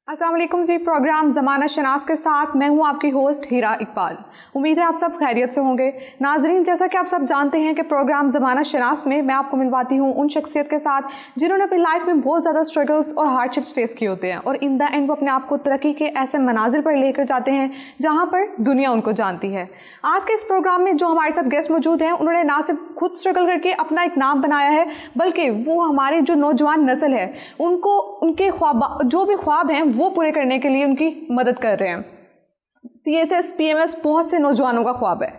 अस्सलाम वालेकुम जी। प्रोग्राम ज़माना शनास के साथ मैं हूं आपकी होस्ट हीरा इकबाल। उम्मीद है आप सब खैरियत से होंगे। नाजरीन, जैसा कि आप सब जानते हैं कि प्रोग्राम ज़माना शनास में मैं आपको मिलवाती हूं उन शख्सियत के साथ जिन्होंने अपनी लाइफ में बहुत ज़्यादा स्ट्रगल्स और हार्डशिप्स फेस किए होते हैं और इन द एंड वो अपने आप को तरक्की के ऐसे मनाजिल पर लेकर जाते हैं जहाँ पर दुनिया उनको जानती है। आज के इस प्रोग्राम में जो हमारे साथ गेस्ट मौजूद हैं, उन्होंने ना सिर्फ खुद स्ट्रगल करके अपना एक नाम बनाया है, बल्कि वो हमारी जो नौजवान नस्ल है उनको उनके ख्वाब जो भी ख्वाब हैं वो पूरे करने के लिए उनकी मदद कर रहे हैं। CSS PMS बहुत से नौजवानों का ख्वाब है।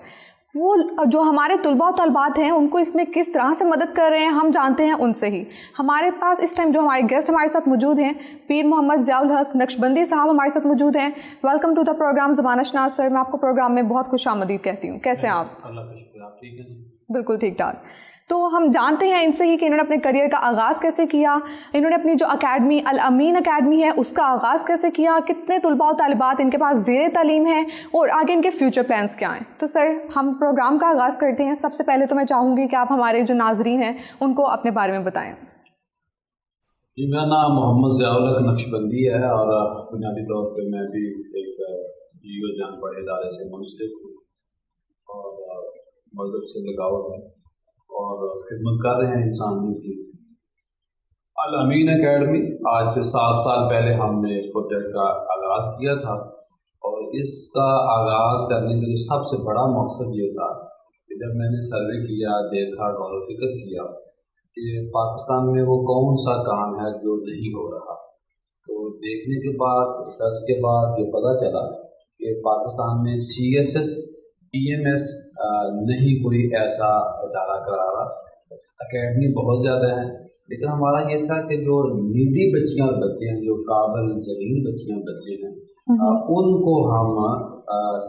वो जो हमारे तुलबा और तलबात हैं उनको इसमें किस तरह से मदद कर रहे हैं हम जानते हैं उनसे ही। हमारे पास इस टाइम जो हमारे गेस्ट हमारे साथ मौजूद हैं, पीर मोहम्मद ज़ियाउल हक नक्शबंदी साहब हमारे साथ मौजूद हैं। वेलकम टू द प्रोग्राम ज़माना शनास सर। मैं आपको प्रोग्राम में बहुत खुशामदीद कहती हूँ। कैसे हैं आप? अल्लाह का शुक्र, आप ठीक हैं? बिल्कुल ठीक ठाक। तो हम जानते हैं इनसे ही कि इन्होंने अपने करियर का आगाज़ कैसे किया, इन्होंने अपनी जो अकेडमी अल अमीन अकेडमी है उसका आगाज़ कैसे किया, कितने तुलबा और तालिबात इनके पास ज़ेर तालीम है और आगे इनके फ्यूचर प्लान्स क्या हैं। तो सर, हम प्रोग्राम का आगाज़ करते हैं। सबसे पहले तो मैं चाहूँगी कि आप हमारे जो नाजरीन हैं उनको अपने बारे में बताएँ। जी, मेरा नाम मोहम्मद ज़ियाउल हक नक्शबंदी है और बुनियादी तौर पर मैं भी एक जीओ जान पढ़े इदारे से मुंसलिक हूँ और मज़हब से लगाव है और खिदमत कर रहे हैं इंसानी की। अल अमीन अकेडमी आज से 7 साल पहले हमने इस प्रोजेक्ट का आगाज़ किया था और इसका आगाज़ करने का जो सबसे बड़ा मकसद ये था कि जब मैंने सर्वे किया, देखा, गौर फिक्र किया कि पाकिस्तान में वो कौन सा काम है जो नहीं हो रहा, तो देखने के बाद, रिसर्च के बाद ये पता चला कि पाकिस्तान में CSS PMS नहीं कोई ऐसा इदारा करा रहा। अकेडमी बहुत ज़्यादा है, लेकिन हमारा ये था कि जो नीडी बच्चियाँ और बच्चे हैं, जो काबिल ज़रीन बच्चियाँ बच्चे हैं, उनको हम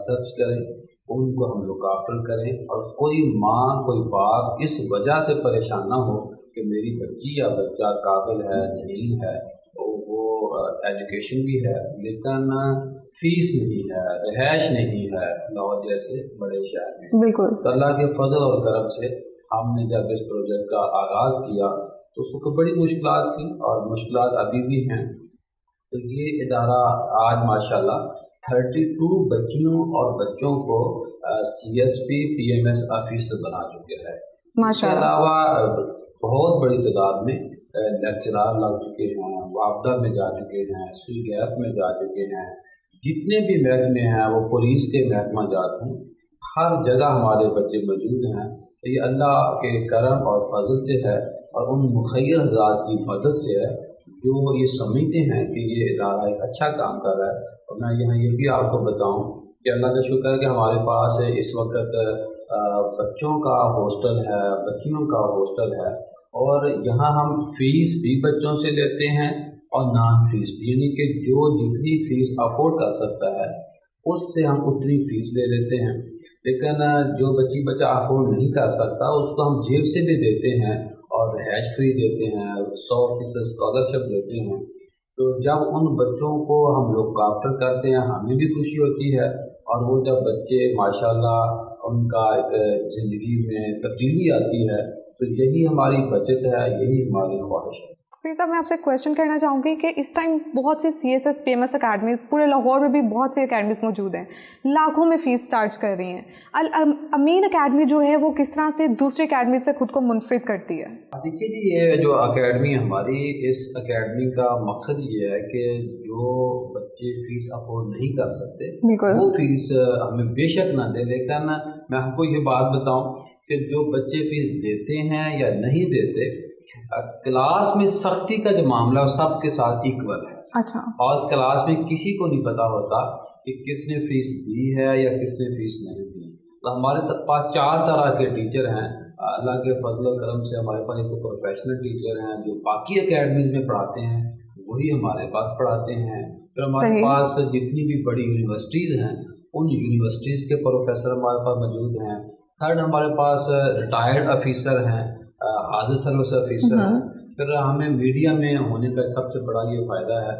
सर्च करें, उनको हम लुक आफ्टर करें और कोई माँ कोई बाप इस वजह से परेशान ना हो कि मेरी बच्ची या बच्चा काबिल है, ज़हीन है, तो वो एजुकेशन भी है लेकिन फीस नहीं है, रिहाइश नहीं है लाहौर जैसे बड़े शहर में। बिल्कुल। तो अल्लाह के फजल और करम से हमने जब इस प्रोजेक्ट का आगाज़ किया तो उसको बड़ी मुश्किलात थी और मुश्किलात अभी भी हैं। तो ये इदारा आज माशाल्लाह 32 बच्चियों और बच्चों को CSP PMS ऑफिसर बना चुके हैं। इसके अलावा बहुत बड़ी तादाद में लेक्चरार लग चुके हैं, वापदा में जा चुके हैं, सुई गैप में जा चुके हैं, जितने भी महकमे हैं, वो पुलिस के महकमा जाते हैं, हर जगह हमारे बच्चे मौजूद हैं। तो ये अल्लाह के करम और फजल से है और उन मुखय्यर ज़ात की मदद से है जो ये समझते हैं कि ये इदारा एक अच्छा काम कर रहा है। और मैं यहाँ ये भी आपको बताऊँ कि अल्लाह का शुक्र है कि हमारे पास इस वक्त बच्चों का हॉस्टल है, बच्चियों का हॉस्टल है और यहाँ हम फ़ीस भी बच्चों से लेते हैं और नॉन फीस भी, यानी कि जो जितनी फ़ीस अफोर्ड कर सकता है उससे हम उतनी फ़ीस ले लेते हैं। लेकिन जो बच्चा अफोर्ड नहीं कर सकता उसको हम जेब से भी देते हैं और रिहाइश फ्री देते हैं, 100% स्कॉलरशिप देते हैं। तो जब उन बच्चों को हम लोग आफ्टर करते हैं हमें भी खुशी होती है और वो जब बच्चे माशाल्लाह उनका एक ज़िंदगी में तब्दीली आती है तो यही हमारी बचत है, यही हमारी ख्वाहिश है। फिर साहब, मैं आपसे क्वेश्चन करना चाहूँगी कि इस टाइम बहुत सी CSS PMS अकेडमीज़ पूरे लाहौर में भी बहुत सी अकेडमीज़ मौजूद हैं, लाखों में फ़ीस चार्ज कर रही हैं। अल अमीन अकेडमी जो है वो किस तरह से दूसरी अकेडमी से खुद को मुनफरिद करती है? देखिए जी, ये जो अकेडमी हमारी, इस अकेडमी का मकसद ये है कि जो बच्चे फ़ीस अफोर्ड नहीं कर सकते वो फ़ीस हमें बेशक ना दे, लेकिन मैं आपको ये बात बताऊँ कि जो बच्चे फ़ीस देते हैं या नहीं देते, क्लास में सख्ती का जो मामला सबके साथ इक्वल है। अच्छा। और क्लास में किसी को नहीं पता होता कि किसने फ़ीस दी है या किसने फ़ीस नहीं दी। तो हमारे पास 4 तरह के टीचर हैं। अल्लाह के फजल करम से हमारे पास एक तो प्रोफेशनल टीचर हैं जो बाकी अकेडमीज़ में पढ़ाते हैं, वही हमारे पास पढ़ाते हैं। फिर हमारे पास जितनी भी बड़ी यूनिवर्सिटीज़ हैं उन यूनिवर्सिटीज़ के प्रोफेसर हमारे पास मौजूद हैं। थर्ड, हमारे पास रिटायर्ड ऑफिसर हैं, हाजिर सर्विस ऑफिसर हैं। फिर हमें मीडिया में होने का सबसे बड़ा ये फ़ायदा है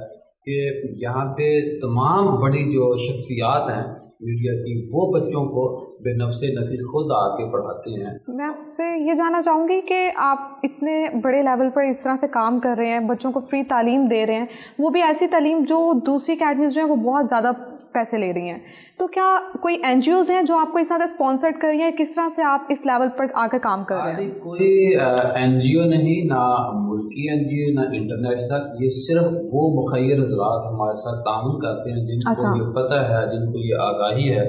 कि यहाँ पे तमाम बड़ी जो शख्सियात हैं मीडिया की, वो बच्चों को بے نفس نفیس خود آ کے پڑھاتے ہیں. میں آپ سے یہ جاننا چاہوں گی کہ آپ اتنے بڑے لیول پر اس طرح سے کام کر رہے ہیں, بچوں کو فری تعلیم دے رہے ہیں, وہ بھی ایسی تعلیم جو دوسری اکیڈمیز جو ہیں وہ بہت زیادہ پیسے لے رہی ہیں, تو کیا کوئی این جی اوز ہیں جو آپ کو اس طرح سے اسپانسرڈ کر رہی ہیں؟ کس طرح سے آپ اس لیول پر آ کر کام کر رہے ہیں؟ کوئی این جی او نہیں, نہ ملکی این جی او نہ انٹرنیشنل, یہ صرف وہ مخیر حضرات ہمارے ساتھ تعاون کرتے ہیں جن کو یہ پتہ ہے, جن کو یہ آگاہی ہے,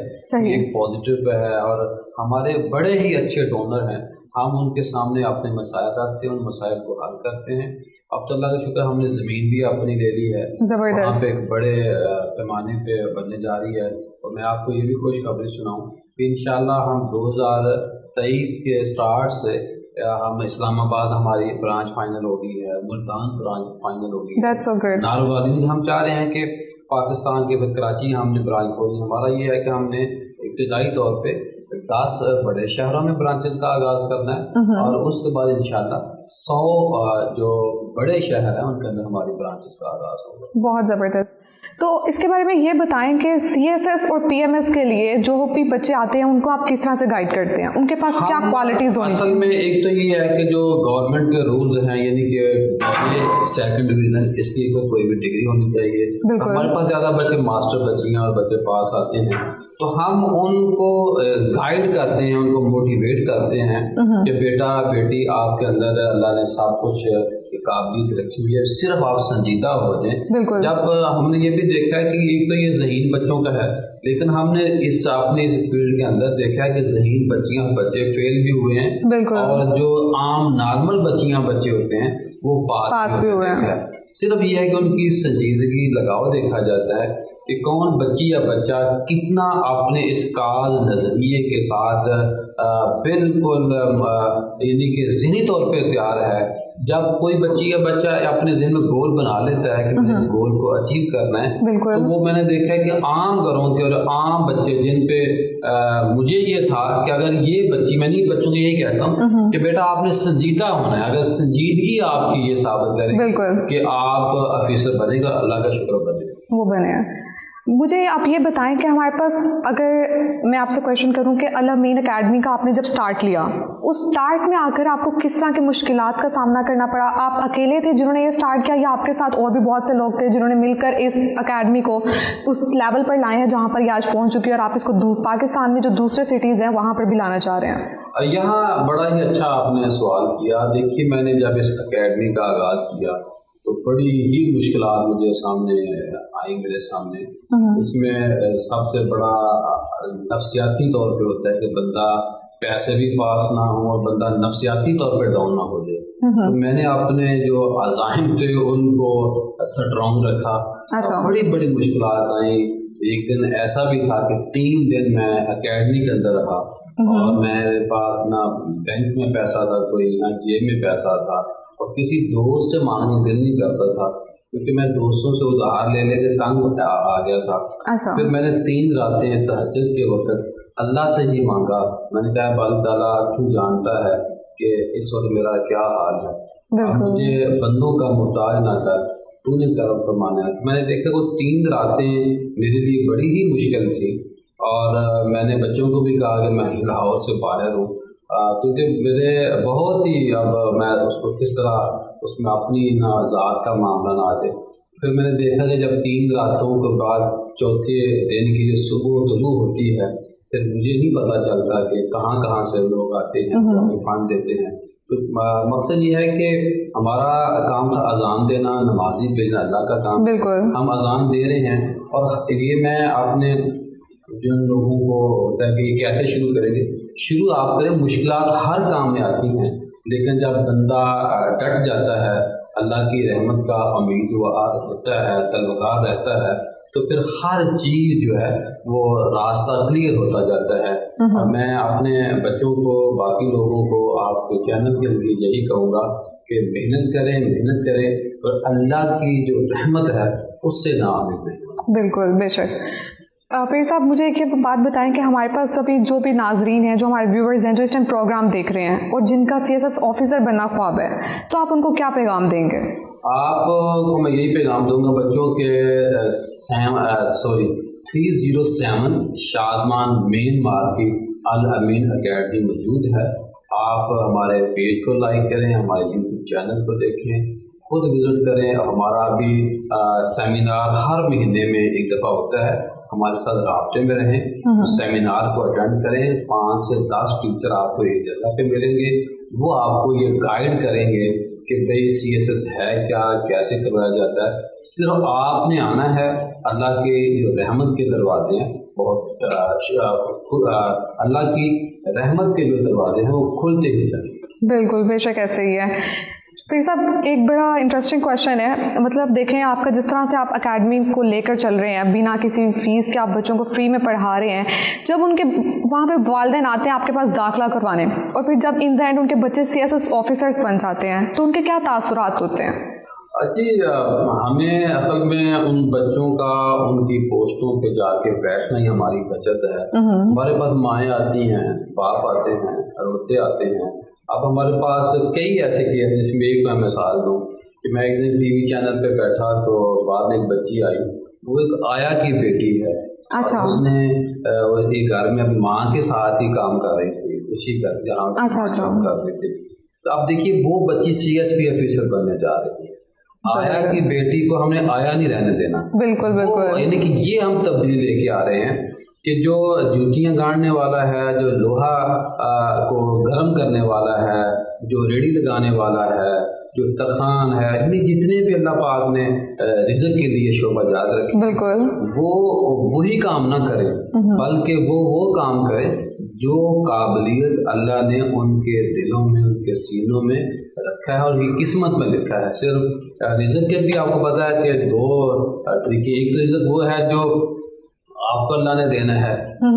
ایک پازیٹیو ہے, اور ہمارے بڑے ہی اچھے ڈونر ہیں. ہم ان کے سامنے اپنے مسائل رکھتے ہیں, ان مسائل کو حل کرتے ہیں. اب تو اللہ کا شکر ہم نے زمین بھی اپنی لے لی ہے, وہاں پہ ایک بڑے پیمانے پہ بننے جا رہی ہے. اور میں آپ کو یہ بھی خوشخبری سناؤں کہ انشاءاللہ ہم 2023 کے سٹارٹ سے ہم اسلام آباد ہماری برانچ فائنل ہو گئی ہے, ملتان برانچ فائنل ہو گئی ہے, ناروانی. ہم چاہ رہے ہیں کہ پاکستان کے کراچی ہم نے برانچ کھولی. ہمارا یہ ہے کہ ہم نے ابتدائی طور پہ 10 بڑے شہروں میں برانچز کا آغاز کرنا ہے, اور اس کے بعد انشاءاللہ 100 جو بڑے شہر ہیں ان کے اندر ہماری برانچز کا آغاز ہوگا. بہت زبردست. تو اس کے بارے میں یہ بتائیں کہ سی ایس ایس اور پی ایم ایس کے لیے جو بھی بچے آتے ہیں ان کو آپ کس طرح سے گائیڈ کرتے ہیں, ان کے پاس کیا کوالٹیز ہونی چاہیے؟ اصل میں ایک تو یہ ہے کہ جو گورنمنٹ کے رولز ہیں, یعنی کہ سیکنڈ ڈویژن اس کی کوئی بھی ڈگری ہونی چاہیے. ہمارے پاس زیادہ بچے ماسٹر بچیاں اور بچے پاس آتے ہیں, تو ہم ان کو گائیڈ کرتے ہیں, ان کو موٹیویٹ کرتے ہیں کہ بیٹا بیٹی آپ کے اندر اللہ نے سب کچھ قابلیت رکھی ہوئی ہے, صرف آپ سنجیدہ ہو جائیں. جب ہم نے یہ بھی دیکھا ہے کہ ایک تو یہ ذہین بچوں کا ہے, لیکن ہم نے اپنے اس فیلڈ کے اندر دیکھا ہے کہ ذہین بچیاں بچے فیل بھی ہوئے ہیں, اور جو عام نارمل بچیاں بچے ہوتے ہیں وہ پاس بھی ہوئے ہیں. صرف یہ ہے کہ ان کی سنجیدگی لگاؤ دیکھا جاتا ہے کہ کون بچی یا بچہ کتنا اپنے اس کال نظریے کے ساتھ بالکل یعنی کہ ذہنی طور پہ تیار ہے. جب کوئی بچی یا بچہ اپنے ذہن میں گول بنا لیتا ہے کہ میں اس گول کو اچیو کرنا ہے, تو وہ میں نے دیکھا ہے کہ عام گھروں کے اور عام بچے جن پہ مجھے یہ تھا کہ اگر یہ بچی, میں نہیں بچوں کو یہی کہتا ہوں کہ بیٹا آپ نے سنجیدہ ہونا ہے, اگر سنجیدگی آپ کی یہ ثابت کرے کہ آپ آفیسر بنے گا, اللہ کا شکر بنے گا, وہ بنے. مجھے آپ یہ بتائیں کہ ہمارے پاس, اگر میں آپ سے کویشچن کروں کہ الامین اکیڈمی کا آپ نے جب سٹارٹ لیا, اس سٹارٹ میں آ کر آپ کو کس طرح کی مشکلات کا سامنا کرنا پڑا؟ آپ اکیلے تھے جنہوں نے یہ سٹارٹ کیا, یا آپ کے ساتھ اور بھی بہت سے لوگ تھے جنہوں نے مل کر اس اکیڈمی کو اس لیول پر لائے ہیں جہاں پر یہ آج پہنچ چکی ہے, اور آپ اس کو پاکستان میں جو دوسرے سٹیز ہیں وہاں پر بھی لانا چاہ رہے ہیں؟ یہاں بڑا ہی اچھا آپ نے سوال کیا. دیکھیے میں نے جب اس اکیڈمی کا آغاز کیا تو بڑی ہی مشکلات مجھے سامنے آئی, میرے سامنے. اس میں سب سے بڑا نفسیاتی طور پہ ہوتا ہے کہ بندہ پیسے بھی پاس نہ ہو اور بندہ نفسیاتی طور پہ ڈاؤن نہ ہو جائے. تو میں نے اپنے جو عزائم تھے ان کو اسٹرانگ رکھا. بڑی بڑی مشکلات آئیں. ایک دن ایسا بھی تھا کہ 3 دن میں اکیڈمی کے اندر رہا, اور میرے پاس نہ بینک میں پیسہ تھا کوئی, نہ جیب میں پیسہ تھا, اور کسی دوست سے مانگنے دل نہیں کرتا تھا کیونکہ میں دوستوں سے ادھار لے کے تنگ آ گیا تھا. پھر میں نے 3 راتیں تہجد کے وقت اللہ سے ہی مانگا. میں نے کہا اللہ تعالیٰ تو جانتا ہے کہ اس وقت میرا کیا حال ہے, مجھے بندوں کا محتاج نہ کر, تو نے کرم فرمانا ہے. میں نے دیکھا وہ 3 راتیں میرے لیے بڑی ہی مشکل تھی, اور میں نے بچوں کو بھی کہا کہ میں لاہور سے باہر ہوں, کیونکہ میرے بہت ہی اب میں اس کو کس طرح اس میں اپنی ذات کا معاملہ نہ آتے. پھر میں نے دیکھا کہ جب 3 راتوں کے بعد چوتھے دن کی جو صبح طلوع ہوتی ہے, پھر مجھے نہیں پتہ چلتا کہ کہاں سے لوگ آتے ہیں, فنڈ دیتے ہیں. تو مقصد یہ ہے کہ ہمارا کام تھا اذان دینا, نمازی بھیجنا اللہ کا کام. ہم اذان دے رہے ہیں, اور یہ میں اپنے جن لوگوں کو ہوتا ہے کہ یہ کیسے شروع کریں گے, شروع آپ کریں. مشکلات ہر کام میں آتی ہیں, لیکن جب بندہ ڈٹ جاتا ہے, اللہ کی رحمت کا امیدوار ہوتا ہے, طلبگار رہتا ہے, تو پھر ہر چیز جو ہے وہ راستہ کلیئر ہوتا جاتا ہے. میں اپنے بچوں کو, باقی لوگوں کو, آپ کے چینل کے لیے یہی کہوں گا کہ محنت کریں, اور اللہ کی جو رحمت ہے اس سے نہ آمیں. بالکل, بے شک. پیر صاحب مجھے ایک بات بتائیں کہ ہمارے پاس جو بھی ناظرین ہیں, جو ہمارے ویورز ہیں, جو اس ٹائم پروگرام دیکھ رہے ہیں اور جن کا سی ایس ایس آفیسر بننا خواب ہے, تو آپ ان کو کیا پیغام دیں گے؟ آپ کو میں یہی پیغام دوں گا بچوں کے 307 Shadman main market Al-Ameen academy मौजूद है। आप हमारे पेज को लाइक करें, हमारे यूट्यूब चैनल को देखें, खुद विजिट करें। हमारा भी सेमिनार हर महीने में एक दफ़ा होता है, हमारे साथ राब्ते में रहें, सेमिनार को अटेंड करें। 5 से 10 टीचर आपको एक जगह पे मिलेंगे, वो आपको ये गाइड करेंगे कि भाई CSS है क्या, कैसे करवाया जाता है। सिर्फ आपने आना है, अल्लाह के जो रहमत के दरवाजे हैं बहुत अल्लाह की रहमत के जो दरवाजे हैं वो खुलते ही जाएंगे। बिल्कुल, बेशक ऐसे ही है। फिर साहब एक बड़ा इंटरेस्टिंग क्वेश्चन है, मतलब देखें आपका जिस तरह से आप एकेडमी को लेकर चल रहे हैं, बिना किसी फीस के आप बच्चों को फ्री में पढ़ा रहे हैं, जब उनके वहाँ पे वालिदैन आते हैं आपके पास दाखिला करवाने, और फिर जब इन द एंड उनके बच्चे CSS ऑफिसर्स बन जाते हैं, तो उनके क्या तासुरात होते हैं? जी, हमें असल में उन बच्चों का उनकी पोस्टों पे जाके बैठना ही हमारी बचत है। हमारे पास माएँ आती हैं, बाप आते हैं, रोते आते हैं। अब हमारे पास कई ऐसे केस, जिसमें एक मैं मिसाल दूँ कि मैं एक दिन TV चैनल पे बैठा तो बाद में एक बच्ची आई, वो एक आया की बेटी है। अच्छा। उसने वो घर में अपनी माँ के साथ ही काम कर रही थी, उसी घर जहाँ काम कर रही थी। तो अब देखिए वो बच्ची CSP ऑफिसर बनने जा रही है। आया की बेटी को हमने आया नहीं रहने देना। बिल्कुल बिल्कुल। यानी कि ये हम तब्दीली लेके आ रहे हैं कि जो जूतियाँ गाड़ने वाला है, जो लोहा को गर्म करने वाला है, जो रेडी लगाने वाला है, जो तरखान है, यानी जितने भी अल्लाह पाक ने रिज़्क़ के लिए शोभा जात रखी, बिल्कुल वो वही काम ना करे, बल्कि वो काम करे जो काबिलियत अल्लाह ने उनके दिलों में, उनके सीनों में रखा है और ये किस्मत में लिखा है। सिर्फ रिज़्क़ के भी आपको पता है कि 2 तरीके, एक तो रिज़्क़ वो है जो आपको अल्लाह ने देना है,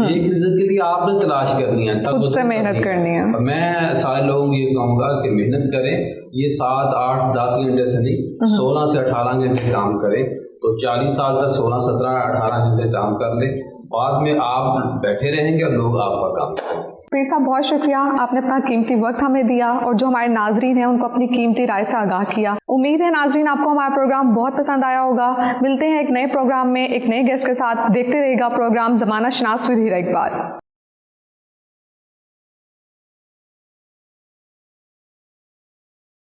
एक रिज़्क़ के लिए आपने तलाश करनी है, खुद से मेहनत करनी है। मैं सारे लोगों को ये कहूँगा कि मेहनत करें, ये 7, 8, 10 घंटे से नहीं, 16 से 18 घंटे काम करें, तो 40 साल तक 16, 17, 18 घंटे काम कर लें, बाद में आप बैठे रहेंगे और लोग आपका काम करेंगे। पीर साहब बहुत शुक्रिया, आपने अपना कीमती वक्त हमें दिया और जो हमारे नाजरीन हैं उनको अपनी कीमती राय से आगाह किया। उम्मीद है नाजरीन आपको हमारा प्रोग्राम बहुत पसंद आया होगा। मिलते हैं एक नए प्रोग्राम में एक नए गेस्ट के साथ। देखते रहेगा प्रोग्राम ज़माना शनास विद हीरा इकबाल।